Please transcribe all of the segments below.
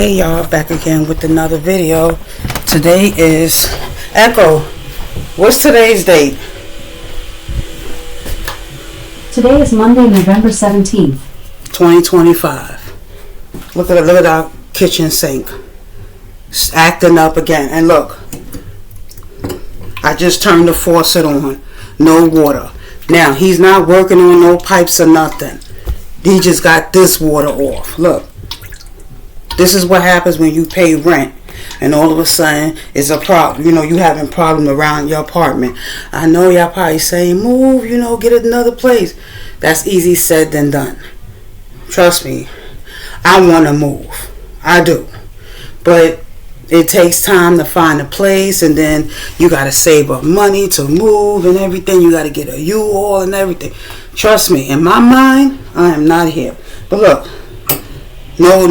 Hey y'all, back again with another video. Today is Echo. What's today's date? Today is Monday, November 17th. 2025. Look at our kitchen sink. It's acting up again. And look, I just turned the faucet on. No water. Now, he's not working on no pipes or nothing. He just got this water off. Look. This is what happens when you pay rent and all of a sudden it's a problem. You know, you having problem around your apartment. I know y'all probably saying, move, get another place. That's easy said than done. Trust me, I want to move. I do. But it takes time to find a place, and then you got to save up money to move and everything. You got to get a U-Haul and everything. Trust me, in my mind, I am not here. But look. No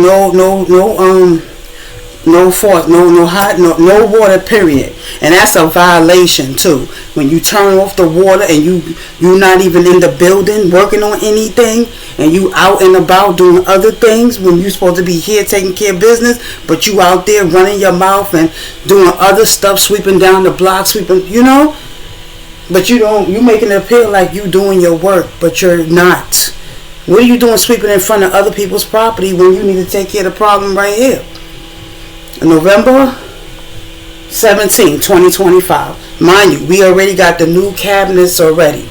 water, period. And that's a violation too. When you turn off the water and you're not even in the building working on anything, and you out and about doing other things when you're supposed to be here taking care of business, but you out there running your mouth and doing other stuff, sweeping down the block, but you making it appear like you doing your work, but you're not. What are you doing sweeping in front of other people's property when you need to take care of the problem right here? November 17, 2025. Mind you, we already got the new cabinets already.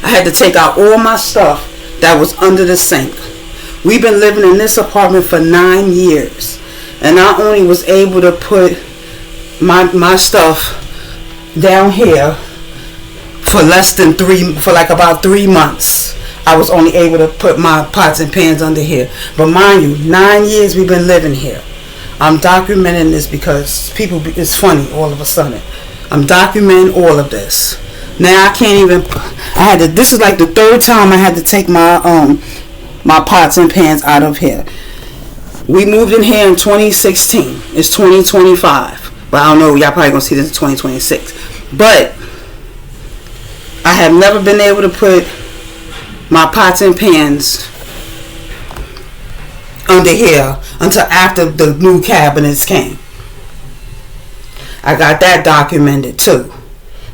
I had to take out all my stuff that was under the sink. We've been living in this apartment for 9 years. And I only was able to put my stuff down here for about 3 months. I was only able to put my pots and pans under here. But mind you, 9 years we've been living here. I'm documenting this because it's funny all of a sudden. I'm documenting all of this. Now I can't even, this is like the third time I had to take my pots and pans out of here. We moved in here in 2016. It's 2025. But I don't know, y'all probably gonna see this in 2026. But I have never been able to put my pots and pans under here until after the new cabinets came. I got that documented too.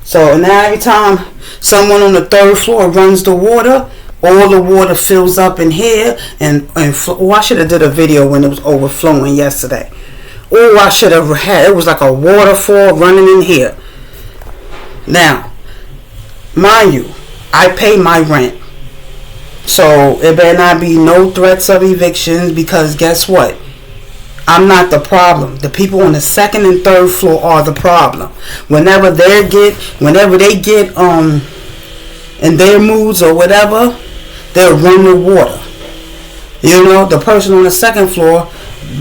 So now every time someone on the third floor runs the water, all the water fills up in here and I should have did a video when it was overflowing yesterday. I should have had, it was like a waterfall running in here. Now, mind you, I pay my rent. So it better not be no threats of evictions, because guess what? I'm not the problem. The people on the second and third floor are the problem. Whenever they get in their moods or whatever, they'll run the water. The person on the second floor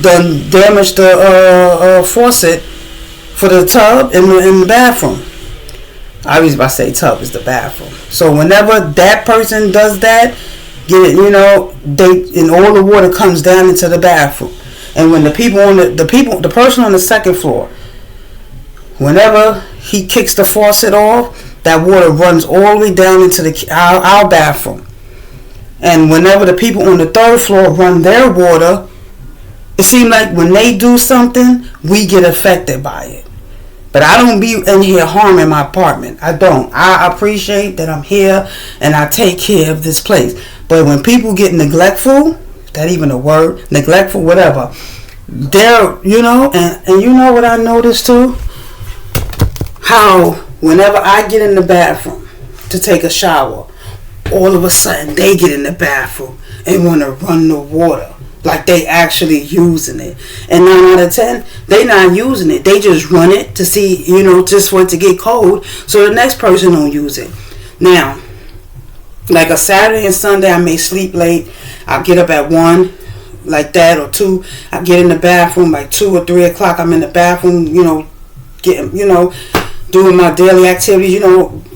done damaged the faucet for the tub in the bathroom. I was about to say tub is the bathroom. So whenever that person does that, and all the water comes down into the bathroom. And when the person on the second floor, whenever he kicks the faucet off, that water runs all the way down into our bathroom. And whenever the people on the third floor run their water, it seems like when they do something, we get affected by it. But I don't be in here harming my apartment. I don't. I appreciate that I'm here and I take care of this place. But when people get neglectful, is that even a word? Neglectful, whatever. They're, and you know what I noticed too? How whenever I get in the bathroom to take a shower, all of a sudden they get in the bathroom and want to run the water. Like they actually using it. And 9 out of 10, they not using it. They just run it to see, just for it to get cold, so the next person don't use it. Now, like a Saturday and Sunday, I may sleep late. I'll get up at 1, like that, or 2. I get in the bathroom like 2 or 3 o'clock. I'm in the bathroom, getting, doing my daily activities,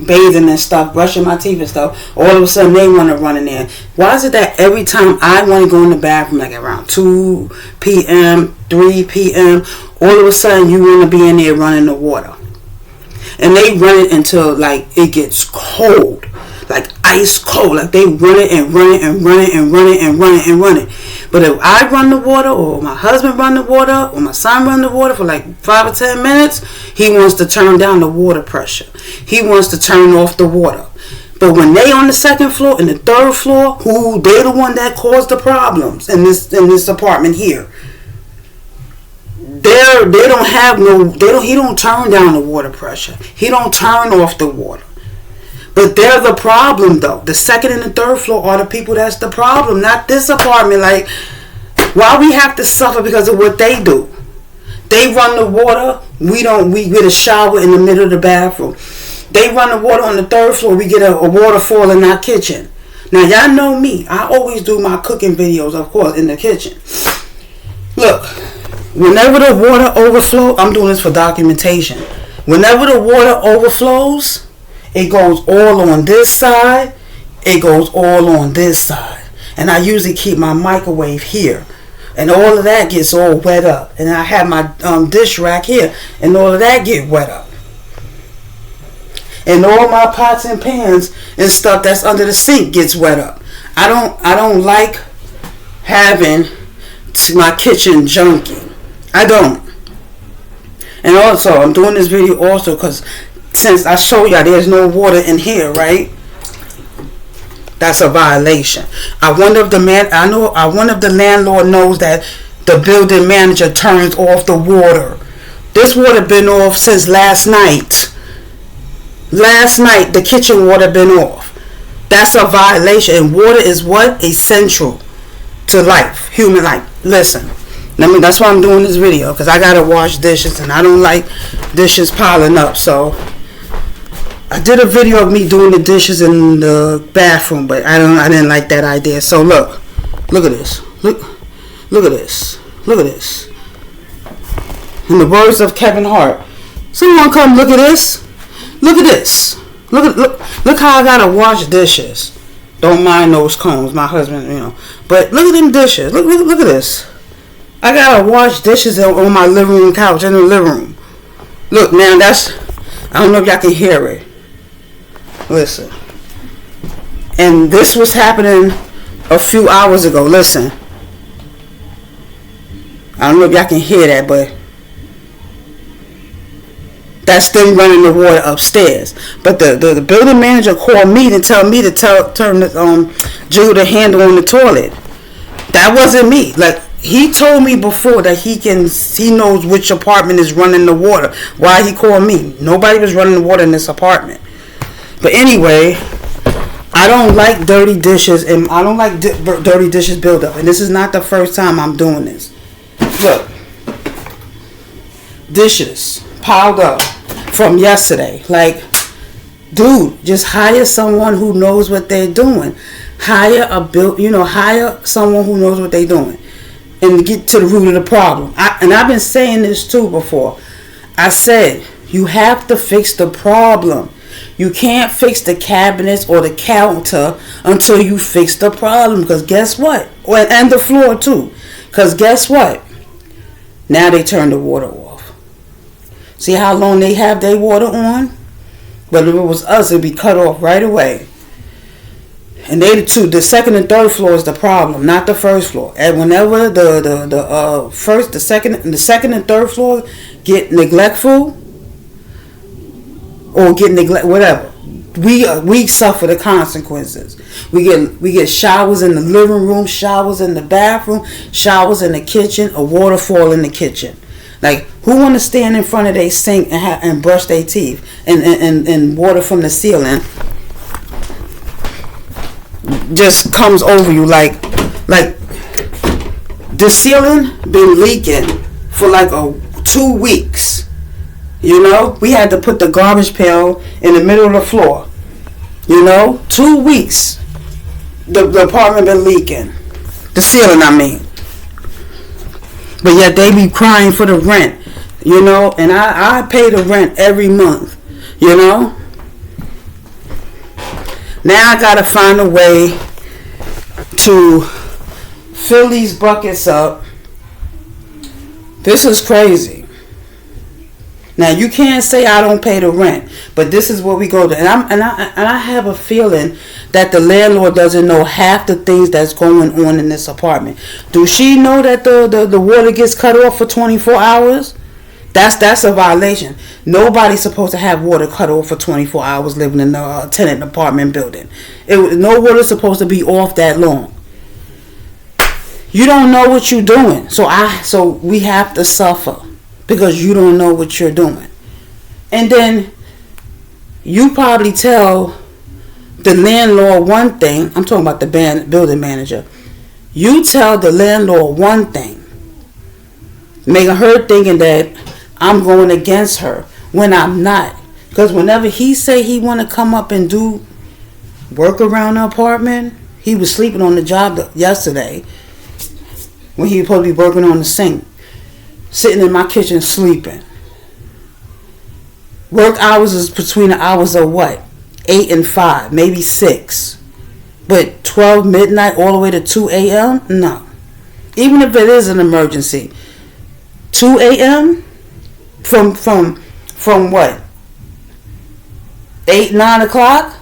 bathing and stuff, brushing my teeth and stuff. All of a sudden, they want to run in there. Why is it that every time I want to go in the bathroom, like around 2 p.m., 3 p.m., all of a sudden you want to be in there running the water? And they run it until, like, it gets cold. Like, ice cold. Like, they run it and run it and run it and run it and run it and run it. But if I run the water, or my husband run the water, or my son run the water for like 5 or 10 minutes, he wants to turn down the water pressure. He wants to turn off the water. But when they on the second floor and the third floor, they're the one that caused the problems in this apartment here. They don't have no. He don't turn down the water pressure. He don't turn off the water. But they're the problem, though. The second and the third floor are the people that's the problem, not this apartment. Like, why we have to suffer because of what they do? They run the water. We don't. We get a shower in the middle of the bathroom. They run the water on the third floor. We get a waterfall in our kitchen. Now, y'all know me. I always do my cooking videos, of course, in the kitchen. Look, whenever the water overflows, I'm doing this for documentation. Whenever the water overflows, it goes all on this side. It goes all on this side. And I usually keep my microwave here. And all of that gets all wet up. And I have my dish rack here. And all of that get wet up. And all my pots and pans and stuff that's under the sink gets wet up. I don't like having my kitchen junky. I don't. And also, I'm doing this video also because since I show y'all there's no water in here, right? That's a violation. I wonder if the landlord knows that the building manager turns off the water. This water been off since last night. Last night the kitchen water been off. That's a violation. And water is what? Essential to life, human life. Listen. That's why I'm doing this video, because I gotta wash dishes and I don't like dishes piling up. So I did a video of me doing the dishes in the bathroom, but I didn't like that idea. So look at this. Look at this. Look at this. In the words of Kevin Hart, someone come look at this. Look at this. Look how I gotta wash dishes. Don't mind those combs, my husband, But look at them dishes. Look at this. I gotta wash dishes on my living room couch in the living room. Look, man, I don't know if y'all can hear it. Listen. And this was happening a few hours ago. Listen. I don't know if y'all can hear that, but that's them running the water upstairs. But the building manager called me to tell me to turn the jiggle the handle on the toilet. That wasn't me. Like, he told me before that he knows which apartment is running the water. Why he called me? Nobody was running the water in this apartment. But anyway, I don't like dirty dishes, and I don't like dirty dishes build up. And this is not the first time I'm doing this. Look, dishes piled up from yesterday. Like, dude, just hire someone who knows what they're doing. Hire someone who knows what they're doing. And get to the root of the problem. I've been saying this too before. I said, you have to fix the problem. You can't fix the cabinets or the counter until you fix the problem. Because guess what? And the floor too. Because guess what? Now they turn the water off. See how long they have their water on? But if it was us, it'd be cut off right away. And the second and third floor is the problem, not the first floor. And whenever the second and third floor get neglectful or get whatever, we suffer the consequences. We get showers in the living room, showers in the bathroom, showers in the kitchen, a waterfall in the kitchen. Like, who want to stand in front of their sink and brush their teeth and water from the ceiling just comes over you like the ceiling been leaking for like 2 weeks. We had to put the garbage pail in the middle of the floor. 2 weeks the apartment been leaking. The ceiling, I mean. But yet they be crying for the rent. And I pay the rent every month. Now I gotta find a way to fill these buckets up. This is crazy. Now you can't say I don't pay the rent, but this is what we go to, and I have a feeling that the landlord doesn't know half the things that's going on in this apartment. Do she know that the water gets cut off for 24 hours? That's a violation. Nobody's supposed to have water cut off for 24 hours living in a tenant apartment building. No water's supposed to be off that long. You don't know what you're doing, so we have to suffer. Because you don't know what you're doing. And then you probably tell the landlord one thing. I'm talking about the building manager. You tell the landlord one thing, making her thinking that I'm going against her when I'm not. Because whenever he say he want to come up and do work around the apartment, he was sleeping on the job yesterday when he was supposed to be working on the sink. Sitting in my kitchen sleeping. Work hours is between the hours of what? 8 and 5, maybe 6. But 12 midnight all the way to 2 a.m.? No. Even if it is an emergency. 2 a.m.? From what? 8, 9 o'clock?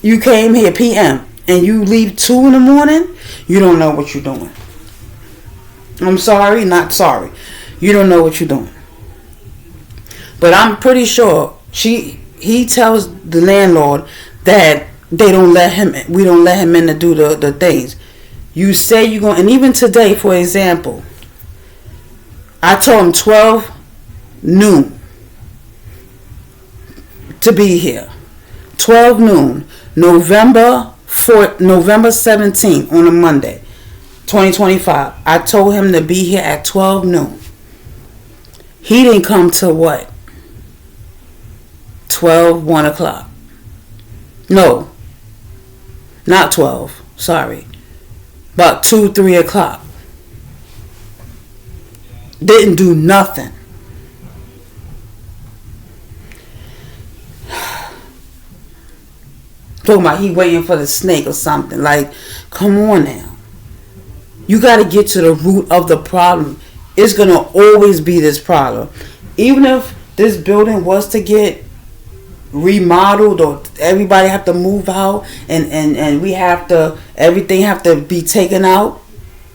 You came here p.m. and you leave 2 in the morning? You don't know what you're doing. I'm sorry, not sorry. You don't know what you're doing. But I'm pretty sure he tells the landlord that we don't let him in to do the things. You say you're going, and even today, for example, I told him 12 noon to be here. 12 noon, November 17th on a Monday. 2025. I told him to be here at 12 noon. He didn't come till what? 1 o'clock. No. Not 12. Sorry. About 2, 3 o'clock. Didn't do nothing. Talking about he waiting for the snake or something. Like, come on now. You got to get to the root of the problem. It's going to always be this problem. Even if this building was to get remodeled or everybody have to move out and we have to, everything have to be taken out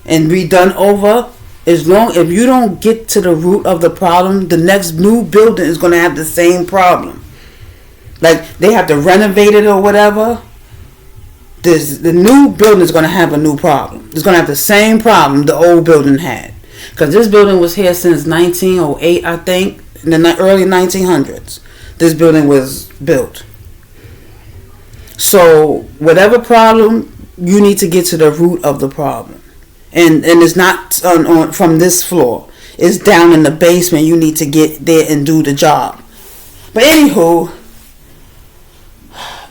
and redone over, if you don't get to the root of the problem, the next new building is going to have the same problem. Like they have to renovate it or whatever. The new building is going to have a new problem. It's going to have the same problem the old building had. Because this building was here since 1908, I think. In the early 1900s. This building was built. So, whatever problem, you need to get to the root of the problem. And it's not from this floor. It's down in the basement. You need to get there and do the job. But anywho,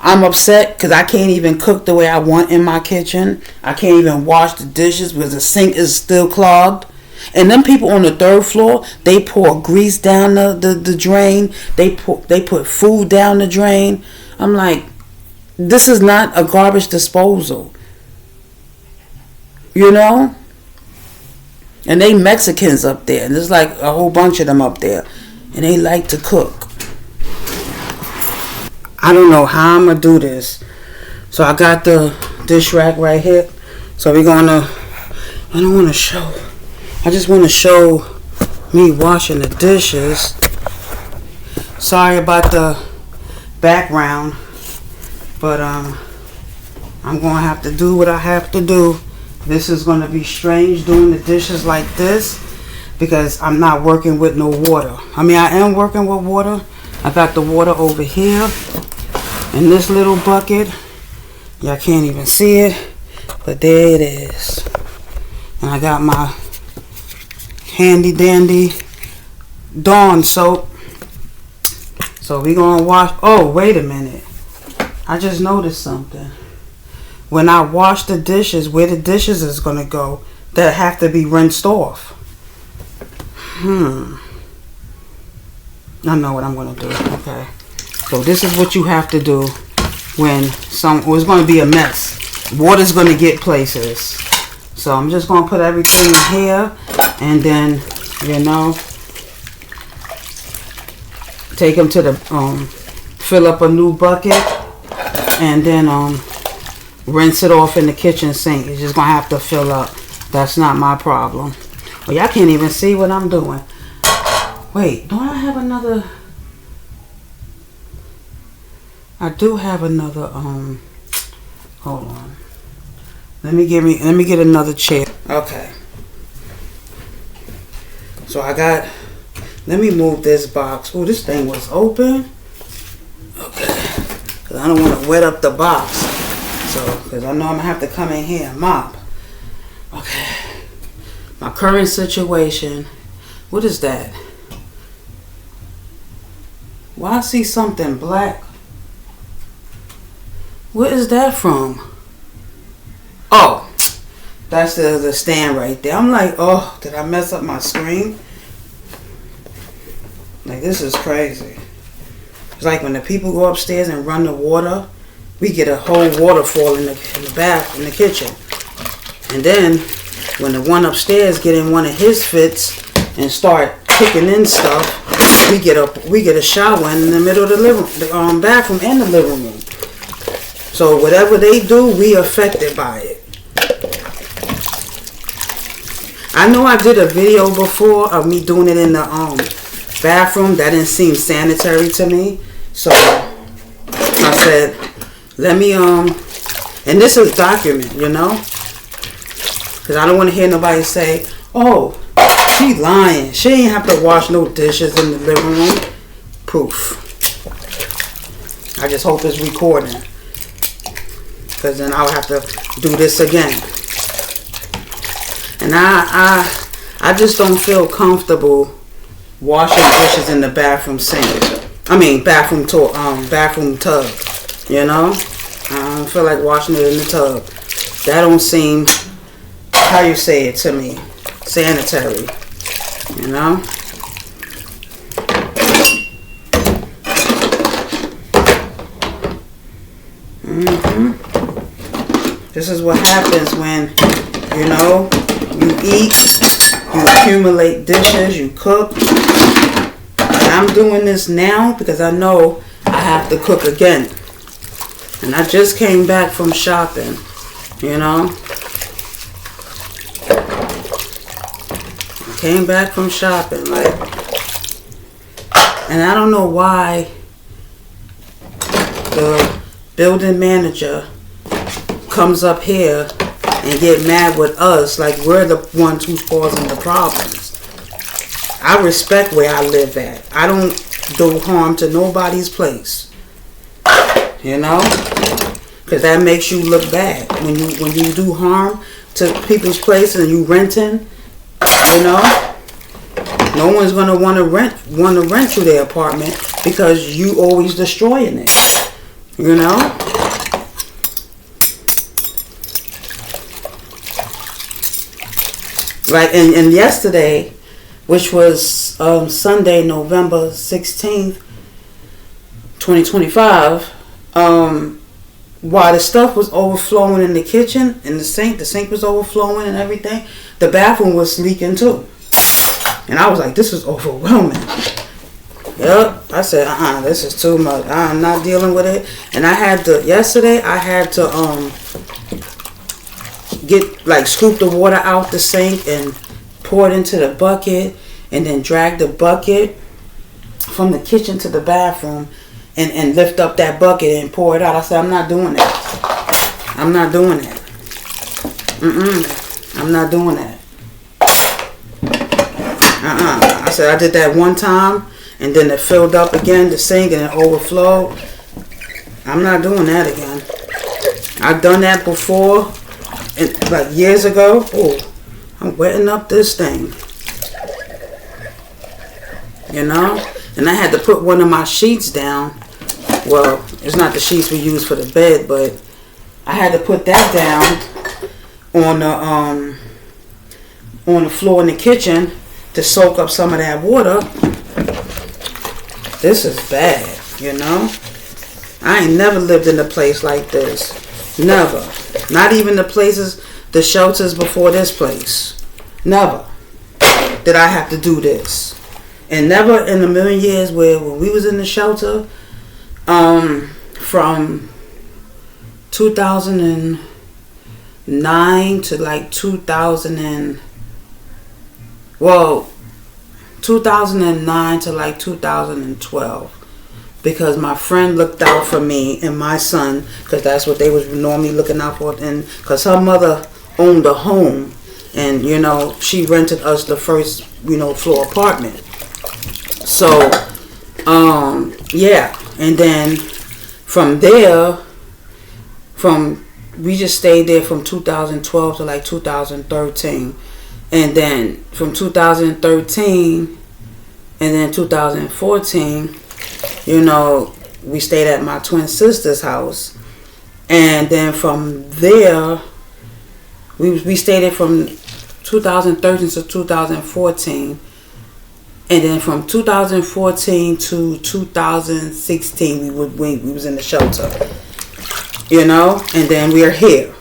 I'm upset because I can't even cook the way I want in my kitchen. I can't even wash the dishes because the sink is still clogged. And them people on the 3rd floor, they pour grease down the drain. They put food down the drain. I'm like, this is not a garbage disposal. You know? And they Mexicans up there. And there's like a whole bunch of them up there. And they like to cook. I don't know how I'm going to do this. So I got the dish rack right here. So we're going to, I don't want to show. I just want to show me washing the dishes. Sorry about the background. But I'm going to have to do what I have to do. This is going to be strange doing the dishes like this. Because I'm not working with no water. I mean, I am working with water. I got the water over here. In this little bucket. Y'all can't even see it. But there it is. And I got my handy dandy Dawn soap. So we gonna wash. Oh, wait a minute. I just noticed something. When I wash the dishes, where the dishes is gonna go, that have to be rinsed off. I know what I'm gonna do. Okay. So this is what you have to do when it's going to be a mess. Water's going to get places. So I'm just going to put everything in here. And then, you know, take them to the fill up a new bucket, and then rinse it off in the kitchen sink. It's just gonna have to fill up. That's not my problem. Well, y'all can't even see what I'm doing. Wait, do I have another? I do have another. Hold on. Let me get another chair. Okay. So I got. Let me move this box. Oh, this thing was open. Okay. Cause I don't want to wet up the box. So, cause I know I'm gonna have to come in here and mop. Okay. My current situation. What is that? Why I see something black? Where is that from? Oh, that's the stand right there. I'm like, oh, did I mess up my screen? Like, this is crazy. It's like when the people go upstairs and run the water, we get a whole waterfall in the bath, in the kitchen. And then, when the one upstairs get in one of his fits and start kicking in stuff, we get a shower in the middle of the bathroom and the living room. So whatever they do, we affected by it. I know I did a video before of me doing it in the bathroom. That didn't seem sanitary to me. So I said, let me and this is document, you know, because I don't want to hear nobody say, oh, she lying. She ain't have to wash no dishes in the living room. Proof. I just hope it's recording, because then I'll have to do this again. And I just don't feel comfortable washing dishes in the bathroom sink. I mean bathroom tub. You know, I don't feel like washing it in the tub. That don't seem, how you say it to me, sanitary. You know. This is what happens when, you know, you eat, you accumulate dishes, you cook. And I'm doing this now because I know I have to cook again. And I just came back from shopping, you know. I came back from shopping, like, and I don't know why the building manager comes up here and get mad with us like we're the ones who's causing the problems. I respect where I live at. I don't do harm to nobody's place, you know, because that makes you look bad when you do harm to people's places and you renting. You know, no one's gonna want to rent you their apartment because you always destroying it. You know. Like, and yesterday, which was Sunday, November 16th, 2025, while the stuff was overflowing in the kitchen, in the sink was overflowing and everything, the bathroom was leaking too. And I was like, this is overwhelming. Yep. I said, this is too much. I'm not dealing with it. And yesterday I had to scoop the water out the sink and pour it into the bucket, and then drag the bucket from the kitchen to the bathroom and lift up that bucket and pour it out. I said, I'm not doing that. I'm not doing that. I'm not doing that. I said, I did that one time, and then it filled up again, the sink, and it overflowed. I'm not doing that again. I've done that before. Like years ago. Oh, I'm wetting up this thing. You know? And I had to put one of my sheets down. Well, it's not the sheets we use for the bed, but I had to put that down on the floor in the kitchen to soak up some of that water. This is bad, you know? I ain't never lived in a place like this. Never. Not even the shelters before this place. Never did I have to do this. And never in a million years where when we was in the shelter, from 2009 to like 2009 to like 2012. Because my friend looked out for me and my son, because that's what they was normally looking out for. And because her mother owned a home, and she rented us the first floor apartment. So yeah, and then from there, we just stayed there from 2012 to like 2013, and then from 2013 and then 2014, we stayed at my twin sister's house. And then from there, we stayed there from 2013 to 2014. And then from 2014 to 2016, we was in the shelter. And then we're here.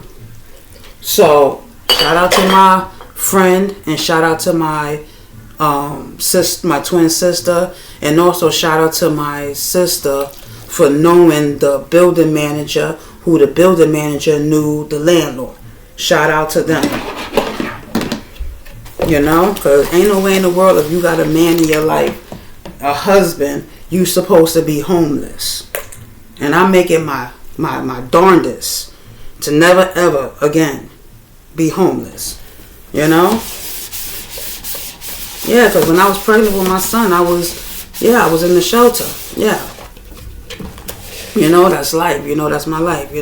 So shout out to my friend, and shout out to my my twin sister, and also shout out to my sister for knowing the building manager, who the building manager knew the landlord. Shout out to them. Because ain't no way in the world, if you got a man in your life, a husband, you supposed to be homeless. And I'm making my darndest to never ever again be homeless. Yeah, because when I was pregnant with my son, I was in the shelter. Yeah. That's life. That's my life,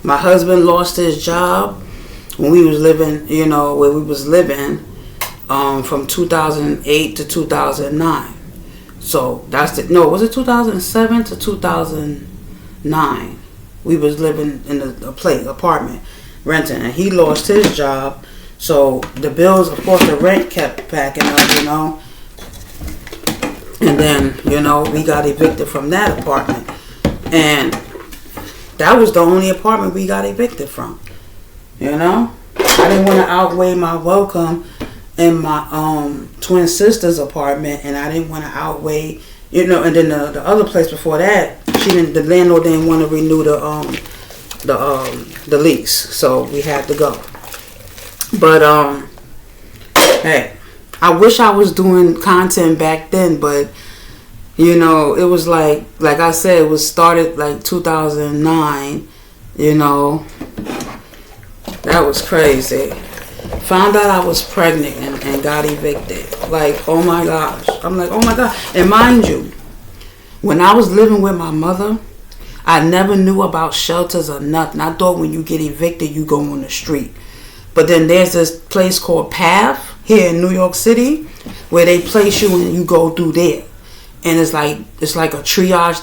My husband lost his job when we was living, where we was living, from 2008 to 2009. So was it 2007 to 2009? We was living in a apartment, renting, and he lost his job. So the bills, of course, the rent kept packing up, And then, we got evicted from that apartment. And that was the only apartment we got evicted from. I didn't want to outweigh my welcome in my twin sister's apartment, and I didn't want to outweigh, and then the other place before that, the landlord didn't want to renew the lease, so we had to go. But hey, I wish I was doing content back then, but it was like I said, it was started like 2009. That was crazy. Found out I was pregnant and got evicted. Like, oh my gosh. I'm like, oh my God. And mind you, when I was living with my mother, I never knew about shelters or nothing. I thought when you get evicted, you go on the street. But then there's this place called PATH here in New York City where they place you and you go through there. And it's like a triage.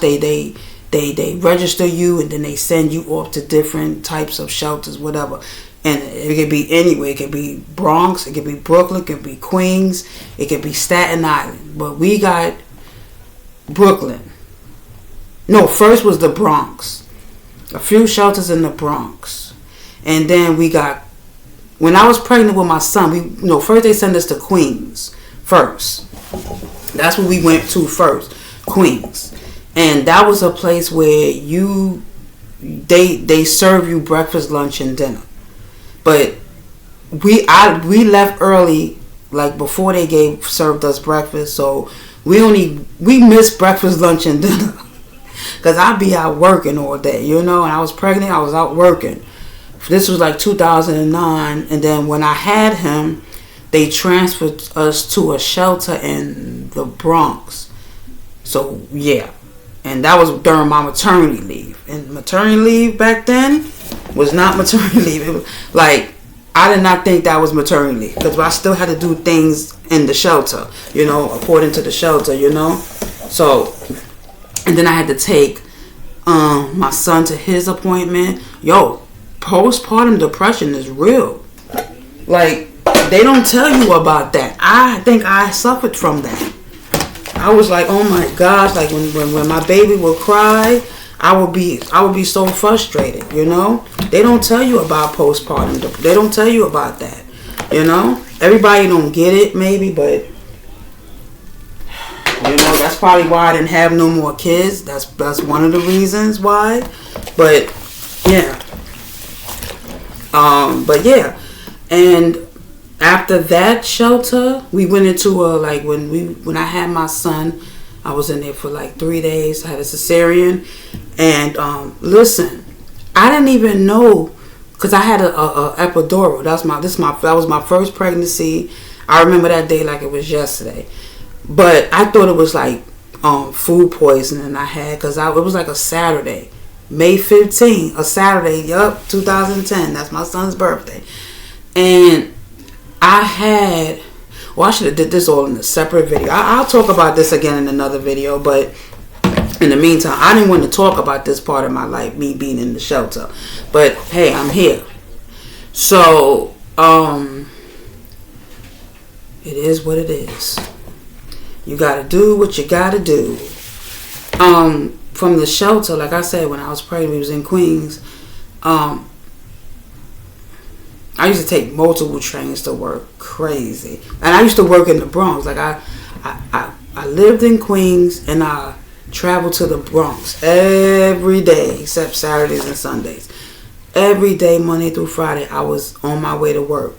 They register you, and then they send you off to different types of shelters, whatever. And it could be anywhere. It could be Bronx, it could be Brooklyn, it could be Queens, it could be Staten Island. But we got Brooklyn. No, first was the Bronx. A few shelters in the Bronx. And then we got, when I was pregnant with my son, first they sent us to Queens first. That's what we went to first, Queens. And that was a place where they serve you breakfast, lunch, and dinner. But we left early, like before they served us breakfast. So we missed breakfast, lunch, and dinner. Because I'd be out working all day, and I was pregnant, I was out working. This was like 2009, and then when I had him, they transferred us to a shelter in the Bronx. So, yeah. And that was during my maternity leave. And maternity leave back then was not maternity leave. It was like, I did not think that was maternity leave. Because I still had to do things in the shelter, according to the shelter, So, and then I had to take my son to his appointment. Postpartum depression is real. Like, they don't tell you about that. I think I suffered from that. I was like, oh my gosh, like when my baby would cry, I would be so frustrated, They don't tell you about postpartum. They don't tell you about that. You know, everybody don't get it maybe, but you know, that's probably why I didn't have no more kids. That's one of the reasons why. But yeah. But yeah. And after that shelter, we went into when I had my son, I was in there for like 3 days. I had a cesarean. And listen, I didn't even know, because I had a epidural. That was my first pregnancy. I remember that day like it was yesterday. But I thought it was like food poisoning I had, because it was like a Saturday, May 15th, a Saturday, 2010. That's my son's birthday. And I should have did this all in a separate video. I'll talk about this again in another video, but in the meantime, I didn't want to talk about this part of my life, me being in the shelter. But hey, I'm here. So, it is what it is. You gotta do what you gotta do. From the shelter, like I said, when I was pregnant, we was in Queens. I used to take multiple trains to work, crazy. And I used to work in the Bronx. Like I lived in Queens, and I traveled to the Bronx every day except Saturdays and Sundays. Every day, Monday through Friday, I was on my way to work.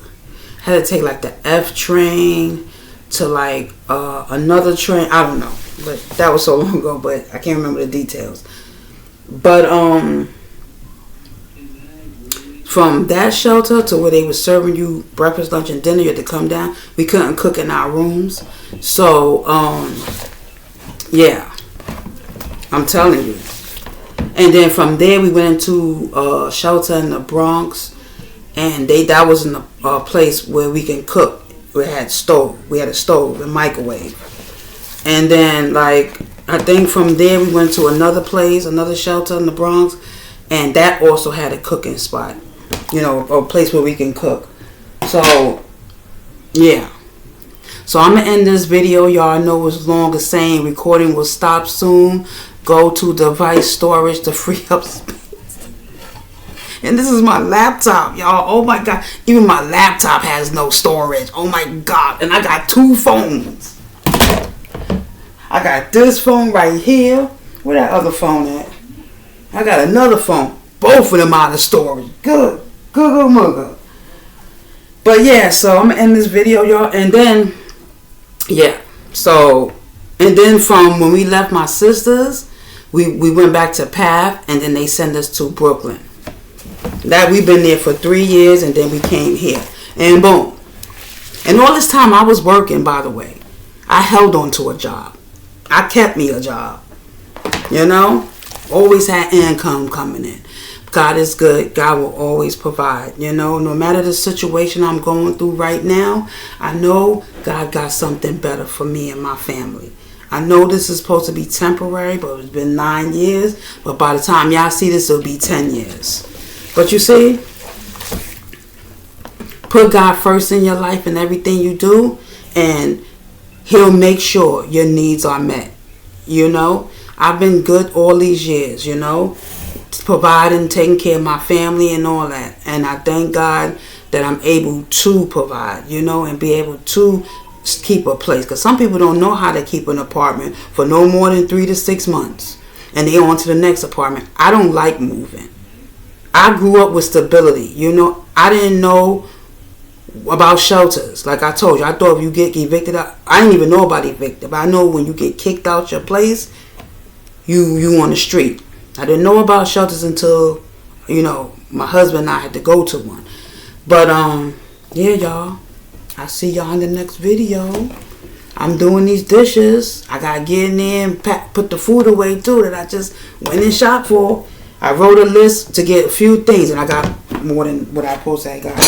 I had to take like the F train to like another train. I don't know, but that was so long ago, but I can't remember the details. But from that shelter to where they were serving you breakfast, lunch, and dinner, you had to come down. We couldn't cook in our rooms. So yeah, I'm telling you. And then from there we went into a shelter in the Bronx, and that was in a place where we can cook. We had a stove and microwave. And then like I think from there we went to another place, another shelter in the Bronx, and that also had a cooking spot. You know, a place where we can cook. So yeah. So I'm gonna end this video. Y'all know it's long as saying recording will stop soon. Go to device storage to free up space. And this is my laptop, y'all. Oh my God. Even my laptop has no storage. Oh my God. And I got 2 phones. I got this phone right here. Where that other phone at? I got another phone. Both of them out of storage. Good mugger. But yeah, so I'm gonna end this video, y'all. And then, yeah. So, and then from when we left my sisters, we went back to PATH, and then they sent us to Brooklyn. That we've been there for 3 years, and then we came here. And boom. And all this time I was working, by the way. I held on to a job. I kept me a job. You know? Always had income coming in. God is good. God will always provide. You know, no matter the situation I'm going through right now, I know God got something better for me and my family. I know this is supposed to be temporary, but it's been 9 years. But by the time y'all see this, it'll be 10 years. But you see, put God first in your life and everything you do, and He'll make sure your needs are met. You know, I've been good all these years, you know, providing, taking care of my family and all that. And I thank God that I'm able to provide, you know, and be able to keep a place. Because some people don't know how to keep an apartment for no more than 3 to 6 months. And they on to the next apartment. I don't like moving. I grew up with stability. You know, I didn't know about shelters. Like I told you, I thought if you get evicted out, I didn't even know about evicted. But I know when you get kicked out your place, you on the street. I didn't know about shelters until, you know, my husband and I had to go to one. But yeah, y'all, I'll see y'all in the next video. I'm doing these dishes. I gotta get in there and put the food away too that I just went and shopped for. I wrote a list to get a few things, and I got more than what I supposed to have got.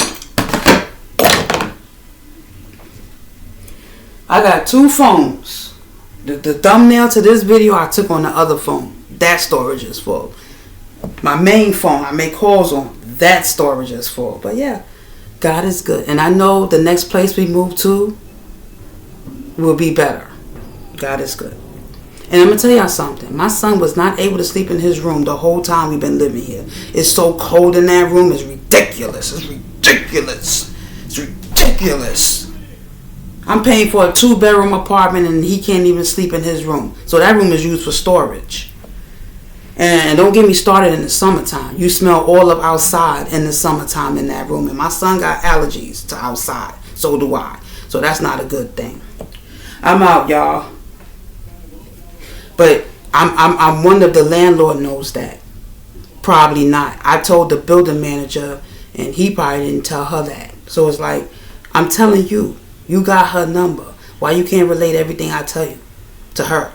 I got 2 phones. The thumbnail to this video I took on the other phone. That storage is full. My main phone I make calls on. That storage is full. But yeah, God is good. And I know the next place we move to will be better. God is good. And I'm going to tell y'all something. My son was not able to sleep in his room the whole time we've been living here. It's so cold in that room. It's ridiculous. It's ridiculous. It's ridiculous. I'm paying for a 2-bedroom apartment and he can't even sleep in his room. So that room is used for storage. And don't get me started in the summertime. You smell all of outside in the summertime in that room. And my son got allergies to outside. So do I. So that's not a good thing. I'm out, y'all. But I'm wonder if the landlord knows that. Probably not. I told the building manager and he probably didn't tell her that. So it's like, I'm telling you, you got her number. Why you can't relate everything I tell you to her?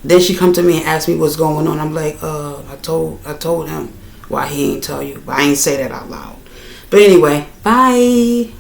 Then she come to me and ask me what's going on. I'm like, I told him why he ain't tell you. But I ain't say that out loud. But anyway, bye.